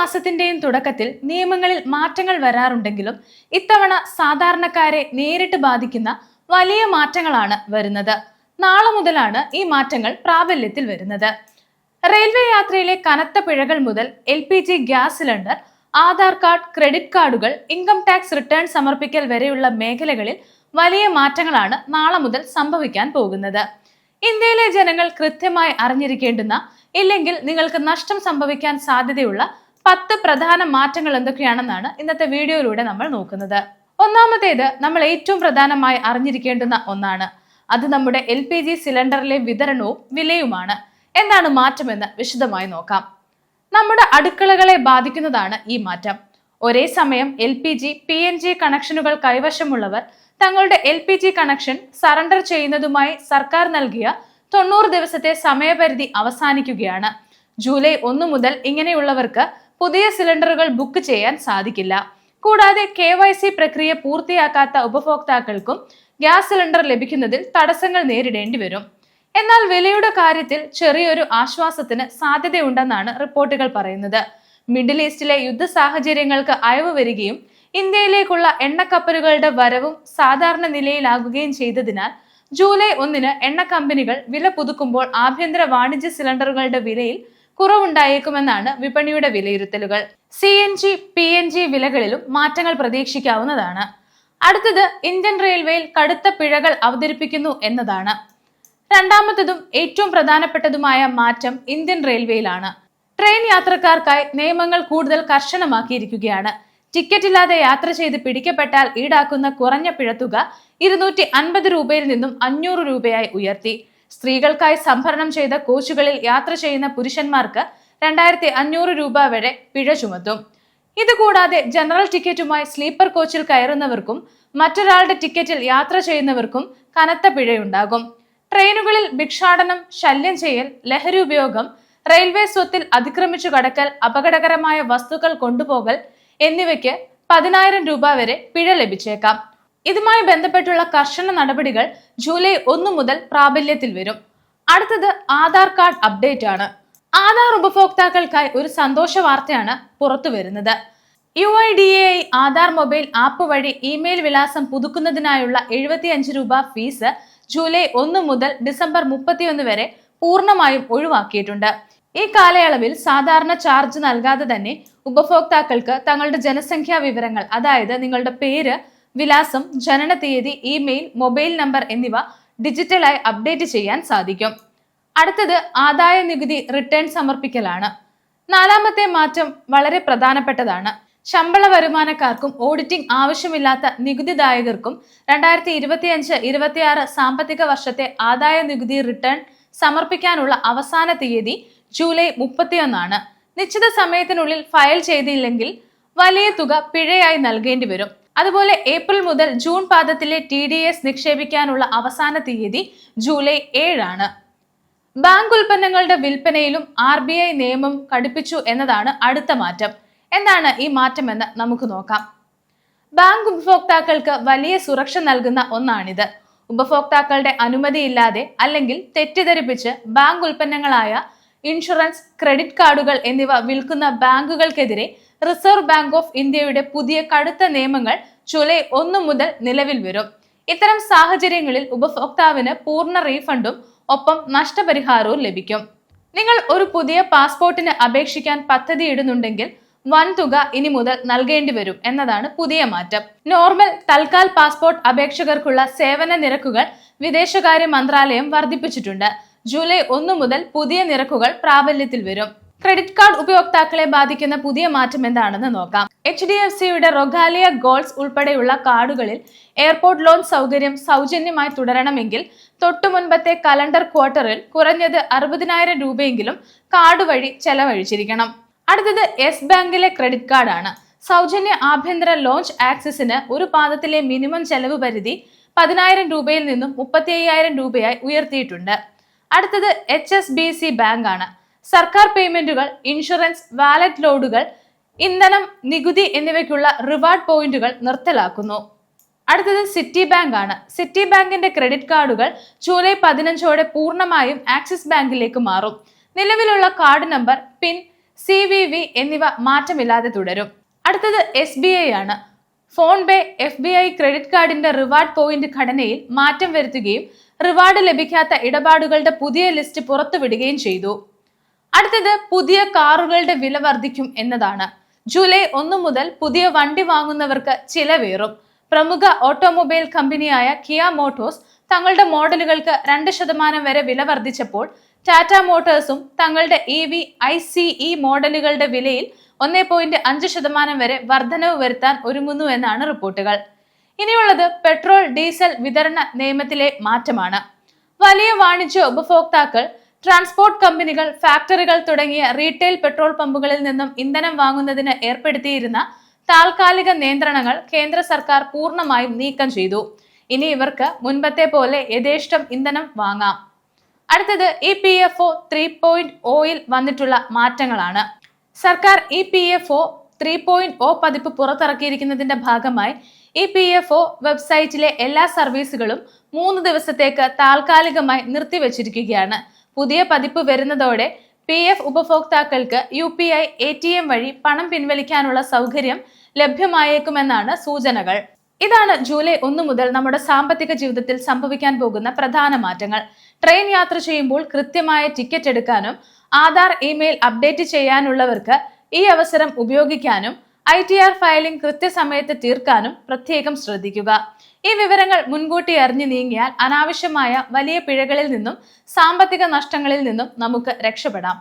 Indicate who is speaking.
Speaker 1: മാസത്തിന്റെയും തുടക്കത്തിൽ നിയമങ്ങളിൽ മാറ്റങ്ങൾ വരാറുണ്ടെങ്കിലും ഇത്തവണ സാധാരണക്കാരെ നേരിട്ട് ബാധിക്കുന്ന വലിയ മാറ്റങ്ങളാണ് വരുന്നത്. നാളെ മുതലാണ് ഈ മാറ്റങ്ങൾ പ്രാബല്യത്തിൽ വരുന്നത്. റെയിൽവേ യാത്രയിലെ കനത്ത പിഴകൾ മുതൽ LPG gas cylinder, Aadhaar card, credit കാർഡുകൾ, ഇൻകം ടാക്സ് റിട്ടേൺ സമർപ്പിക്കൽ വരെയുള്ള മേഖലകളിൽ വലിയ മാറ്റങ്ങളാണ് നാളെ മുതൽ സംഭവിക്കാൻ പോകുന്നത്. ഇന്ത്യയിലെ ജനങ്ങൾ കൃത്യമായി അറിഞ്ഞിരിക്കേണ്ടുന്ന, ഇല്ലെങ്കിൽ നിങ്ങൾക്ക് നഷ്ടം സംഭവിക്കാൻ സാധ്യതയുള്ള 10 പ്രധാന മാറ്റങ്ങൾ എന്തൊക്കെയാണെന്നാണ് ഇന്നത്തെ വീഡിയോയിലൂടെ നമ്മൾ നോക്കുന്നത്. ഒന്നാമത്തേത് നമ്മൾ ഏറ്റവും പ്രധാനമായി അറിഞ്ഞിരിക്കേണ്ടുന്ന ഒന്നാണ്. അത് നമ്മുടെ LPG സിലിണ്ടറിലെ വിതരണവും വിലയുമാണ്. എന്താണ് മാറ്റമെന്ന് വിശദമായി നോക്കാം. നമ്മുടെ അടുക്കളകളെ ബാധിക്കുന്നതാണ് ഈ മാറ്റം. ഒരേ സമയം LPG, PNG കണക്ഷനുകൾ കൈവശമുള്ളവർ തങ്ങളുടെ LPG കണക്ഷൻ സറണ്ടർ ചെയ്യുന്നതുമായി സർക്കാർ നൽകിയ 90 ദിവസത്തെ സമയപരിധി അവസാനിക്കുകയാണ്. ജൂലൈ 1 മുതൽ ഇങ്ങനെയുള്ളവർക്ക് പുതിയ സിലിണ്ടറുകൾ ബുക്ക് ചെയ്യാൻ സാധിക്കില്ല. കൂടാതെ KYC പ്രക്രിയ പൂർത്തിയാക്കാത്ത ഉപഭോക്താക്കൾക്കും ഗ്യാസ് സിലിണ്ടർ ലഭിക്കുന്നതിൽ തടസ്സങ്ങൾ നേരിടേണ്ടി വരും. എന്നാൽ വിലയുടെ കാര്യത്തിൽ ചെറിയൊരു ആശ്വാസത്തിന് സാധ്യതയുണ്ടെന്നാണ് റിപ്പോർട്ടുകൾ പറയുന്നത്. മിഡിൽ ഈസ്റ്റിലെ യുദ്ധ സാഹചര്യങ്ങൾക്ക് അയവ് വരികയും ഇന്ത്യയിലേക്കുള്ള എണ്ണക്കപ്പലുകളുടെ വരവും സാധാരണ നിലയിലാകുകയും ചെയ്തതിനാൽ ജൂലൈ 1-ന് എണ്ണ കമ്പനികൾ വില പുതുക്കുമ്പോൾ ആഭ്യന്തര വാണിജ്യ സിലിണ്ടറുകളുടെ വിലയിൽ കുറവുണ്ടായേക്കുമെന്നാണ് വിപണിയുടെ വിലയിരുത്തലുകൾ. CNG, PNG വിലകളിലും മാറ്റങ്ങൾ പ്രതീക്ഷിക്കാവുന്നതാണ്. അടുത്തത് ഇന്ത്യൻ റെയിൽവേയിൽ കടുത്ത പിഴകൾ അവതരിപ്പിക്കുന്നു എന്നതാണ്. രണ്ടാമത്തതും ഏറ്റവും പ്രധാനപ്പെട്ടതുമായ മാറ്റം ഇന്ത്യൻ റെയിൽവേയിലാണ്. ട്രെയിൻ യാത്രക്കാർക്കായി നിയമങ്ങൾ കൂടുതൽ കർശനമാക്കിയിരിക്കുകയാണ്. ടിക്കറ്റ് ഇല്ലാതെ യാത്ര ചെയ്ത് പിടിക്കപ്പെട്ടാൽ ഈടാക്കുന്ന കുറഞ്ഞ പിഴത്തുക 250 രൂപയിൽ നിന്നും 500 രൂപയായി ഉയർത്തി. സ്ത്രീകൾക്കായി സംഭരണം ചെയ്ത കോച്ചുകളിൽ യാത്ര ചെയ്യുന്ന പുരുഷന്മാർക്ക് 2500 രൂപ വരെ പിഴ ചുമത്തും. ഇതുകൂടാതെ ജനറൽ ടിക്കറ്റുമായി സ്ലീപ്പർ കോച്ചിൽ കയറുന്നവർക്കും മറ്റൊരാളുടെ ടിക്കറ്റിൽ യാത്ര ചെയ്യുന്നവർക്കും കനത്ത പിഴയുണ്ടാകും. ട്രെയിനുകളിൽ ഭിക്ഷാടനം, ശല്യം ചെയ്യൽ, ലഹരി ഉപയോഗം, റെയിൽവേ സ്വത്തിൽ അതിക്രമിച്ചു കടക്കൽ, അപകടകരമായ വസ്തുക്കൾ കൊണ്ടുപോകൽ എന്നിവയ്ക്ക് 10,000 രൂപ വരെ പിഴ ലഭിച്ചേക്കാം. ഇതുമായി ബന്ധപ്പെട്ടുള്ള കർശന നടപടികൾ ജൂലൈ 1 മുതൽ പ്രാബല്യത്തിൽ വരും. അടുത്തത് ആധാർ കാർഡ് അപ്ഡേറ്റ് ആണ്. ആധാർ ഉപഭോക്താക്കൾക്കായി ഒരു സന്തോഷ വാർത്തയാണ് പുറത്തു വരുന്നത്. UIDAI ആധാർ മൊബൈൽ ആപ്പ് വഴി ഇമെയിൽ വിലാസം പുതുക്കുന്നതിനായുള്ള 75 രൂപ ഫീസ് ജൂലൈ 1 മുതൽ ഡിസംബർ 31 വരെ പൂർണ്ണമായും ഒഴിവാക്കിയിട്ടുണ്ട്. ഈ കാലയളവിൽ സാധാരണ ചാർജ് നൽകാതെ തന്നെ ഉപഭോക്താക്കൾക്ക് തങ്ങളുടെ ജനസംഖ്യാ വിവരങ്ങൾ, അതായത് നിങ്ങളുടെ പേര്, വിലാസം, ജനന തീയതി, ഇമെയിൽ, മൊബൈൽ നമ്പർ എന്നിവ ഡിജിറ്റലായി അപ്ഡേറ്റ് ചെയ്യാൻ സാധിക്കും. അടുത്തത് ആദായ നികുതി റിട്ടേൺ സമർപ്പിക്കലാണ്. നാലാമത്തെ മാറ്റം വളരെ പ്രധാനപ്പെട്ടതാണ്. ശമ്പള വരുമാനക്കാർക്കും ഓഡിറ്റിംഗ് ആവശ്യമില്ലാത്ത നികുതിദായകർക്കും 2025-26 സാമ്പത്തിക വർഷത്തെ ആദായ നികുതി റിട്ടേൺ സമർപ്പിക്കാനുള്ള അവസാന തീയതി ജൂലൈ 31 നിശ്ചിത സമയത്തിനുള്ളിൽ ഫയൽ ചെയ്തില്ലെങ്കിൽ വലിയ തുക പിഴയായി നൽകേണ്ടി വരും. അതുപോലെ ഏപ്രിൽ മുതൽ ജൂൺ പാദത്തിലെ TDS നിക്ഷേപിക്കാനുള്ള അവസാന തീയതി ജൂലൈ 7 ബാങ്ക് ഉൽപ്പന്നങ്ങളുടെ വിൽപ്പനയിലും RBI നിയമം കടുപ്പിച്ചു എന്നതാണ് അടുത്ത മാറ്റം. എന്താണ് ഈ മാറ്റമെന്ന് നമുക്ക് നോക്കാം. ബാങ്ക് ഉപഭോക്താക്കൾക്ക് വലിയ സുരക്ഷ നൽകുന്ന ഒന്നാണിത്. ഉപഭോക്താക്കളുടെ അനുമതിയില്ലാതെ അല്ലെങ്കിൽ തെറ്റിദ്ധരിപ്പിച്ച് ബാങ്ക് ഉൽപ്പന്നങ്ങളായ ഇൻഷുറൻസ്, ക്രെഡിറ്റ് കാർഡുകൾ എന്നിവ വിൽക്കുന്ന ബാങ്കുകൾക്കെതിരെ റിസർവ് ബാങ്ക് ഓഫ് ഇന്ത്യയുടെ പുതിയ കടുത്ത നിയമങ്ങൾ ജൂലൈ 1 മുതൽ നിലവിൽ വരും. ഇത്തരം സാഹചര്യങ്ങളിൽ ഉപഭോക്താവിന് പൂർണ്ണ റീഫണ്ടും ഒപ്പം നഷ്ടപരിഹാരവും ലഭിക്കും. നിങ്ങൾ ഒരു പുതിയ പാസ്പോർട്ടിന് അപേക്ഷിക്കാൻ പദ്ധതിയിടുന്നുണ്ടെങ്കിൽ വൻ തുക ഇനി മുതൽ നൽകേണ്ടി വരും എന്നതാണ് പുതിയ മാറ്റം. നോർമൽ, തൽക്കാൽ പാസ്പോർട്ട് അപേക്ഷകർക്കുള്ള സേവന നിരക്കുകൾ വിദേശകാര്യ മന്ത്രാലയം വർദ്ധിപ്പിച്ചിട്ടുണ്ട്. ജൂലൈ 1 മുതൽ പുതിയ നിരക്കുകൾ പ്രാബല്യത്തിൽ വരും. ക്രെഡിറ്റ് കാർഡ് ഉപയോക്താക്കളെ ബാധിക്കുന്ന പുതിയ മാറ്റം എന്താണെന്ന് നോക്കാം. HDFCയുടെ റൊഗാലിയ ഗോൾഡ്സ് ഉൾപ്പെടെയുള്ള കാർഡുകളിൽ എയർപോർട്ട് ലോൺ സൗകര്യം സൗജന്യമായി തുടരണമെങ്കിൽ തൊട്ടു മുൻപത്തെ കലണ്ടർ ക്വാർട്ടറിൽ കുറഞ്ഞത് 60,000 രൂപയെങ്കിലും കാർഡ് വഴി ചെലവഴിച്ചിരിക്കണം. അടുത്തത് യെസ് ബാങ്കിലെ ക്രെഡിറ്റ് കാർഡ് ആണ്. സൗജന്യ ആഭ്യന്തര ലോഞ്ച് ആക്സസിന് ഒരു പാദത്തിലെ മിനിമം ചെലവ് പരിധി 10,000 രൂപയിൽ നിന്നും 35,000 രൂപയായി ഉയർത്തിയിട്ടുണ്ട്. അടുത്തത് HSBC ബാങ്ക് ആണ്. സർക്കാർ പേയ്മെന്റുകൾ, ഇൻഷുറൻസ്, വാലറ്റ് ലോഡുകൾ, ഇന്ധനം, നികുതി എന്നിവയ്ക്കുള്ള റിവാർഡ് പോയിന്റുകൾ നിർത്തലാക്കുന്നു. അടുത്തത് സിറ്റി ബാങ്ക് ആണ്. സിറ്റി ബാങ്കിന്റെ ക്രെഡിറ്റ് കാർഡുകൾ ജൂലൈ 15 പൂർണ്ണമായും ആക്സിസ് ബാങ്കിലേക്ക് മാറും. നിലവിലുള്ള കാർഡ് നമ്പർ, പിൻ, CVV എന്നിവ മാറ്റമില്ലാതെ തുടരും. അടുത്തത് SBI ആണ്. ഫോൺപേ FBI ക്രെഡിറ്റ് കാർഡിന്റെ റിവാർഡ് പോയിന്റ് ഘടനയിൽ മാറ്റം വരുത്തുകയും റിവാർഡ് ലഭിക്കാത്ത ഇടപാടുകളുടെ പുതിയ ലിസ്റ്റ് പുറത്തുവിടുകയും ചെയ്തു. അടുത്തത് പുതിയ കാറുകളുടെ വില വർദ്ധിക്കും എന്നതാണ്. ജൂലൈ 1 മുതൽ പുതിയ വണ്ടി വാങ്ങുന്നവർക്ക് ചിലവേറും. പ്രമുഖ ഓട്ടോമൊബൈൽ കമ്പനിയായ കിയ മോട്ടോഴ്സ് തങ്ങളുടെ മോഡലുകൾക്ക് 2% വരെ വില വർദ്ധിച്ചപ്പോൾ ടാറ്റ മോട്ടോഴ്സും തങ്ങളുടെ EV ICE മോഡലുകളുടെ വിലയിൽ 1.5% വരെ വർധനവ് വരുത്താൻ ഒരുങ്ങുന്നു എന്നാണ് റിപ്പോർട്ടുകൾ. ഇനിയുള്ളത് പെട്രോൾ ഡീസൽ വിതരണ നിയമത്തിലെ മാറ്റമാണ്. വലിയ വാണിജ്യ ഉപഭോക്താക്കൾ, ട്രാൻസ്പോർട്ട് കമ്പനികൾ, ഫാക്ടറികൾ തുടങ്ങിയ റീറ്റെയിൽ പെട്രോൾ പമ്പുകളിൽ നിന്നും ഇന്ധനം വാങ്ങുന്നതിന് ഏർപ്പെടുത്തിയിരുന്ന താൽക്കാലിക നിയന്ത്രണങ്ങൾ കേന്ദ്ര സർക്കാർ പൂർണ്ണമായും നീക്കം ചെയ്തു. ഇനി ഇവർക്ക് മുൻപത്തെ പോലെ യഥേഷ്ടം ഇന്ധനം വാങ്ങാം. അടുത്തത് EPFO 3.0 വന്നിട്ടുള്ള മാറ്റങ്ങളാണ്. സർക്കാർ EPFO 3.0 പതിപ്പ് പുറത്തിറക്കിയിരിക്കുന്നതിന്റെ ഭാഗമായി EPFO വെബ്സൈറ്റിലെ എല്ലാ സർവീസുകളും 3 ദിവസത്തേക്ക് താൽക്കാലികമായി നിർത്തിവച്ചിരിക്കുകയാണ്. പുതിയ പതിപ്പ് വരുന്നതോടെ PF ഉപഭോക്താക്കൾക്ക് UPI ATM വഴി പണം പിൻവലിക്കാനുള്ള സൗകര്യം ലഭ്യമായേക്കുമെന്നാണ് സൂചനകൾ. ഇതാണ് ജൂലൈ 1 മുതൽ നമ്മുടെ സാമ്പത്തിക ജീവിതത്തിൽ സംഭവിക്കാൻ പോകുന്ന പ്രധാന മാറ്റങ്ങൾ. ട്രെയിൻ യാത്ര ചെയ്യുമ്പോൾ കൃത്യമായ ടിക്കറ്റ് എടുക്കാനും ആധാർ ഇമെയിൽ അപ്ഡേറ്റ് ചെയ്യാനുള്ളവർക്ക് ഈ അവസരം ഉപയോഗിക്കാനും ITR ഫയലിംഗ് കൃത്യസമയത്ത് തീർക്കാനും പ്രത്യേകം ശ്രദ്ധിക്കുക. ഈ വിവരങ്ങൾ മുൻകൂട്ടി അറിഞ്ഞു നീങ്ങിയാൽ അനാവശ്യമായ വലിയ പിഴകളിൽ നിന്നും സാമ്പത്തിക നഷ്ടങ്ങളിൽ നിന്നും നമുക്ക് രക്ഷപ്പെടാം.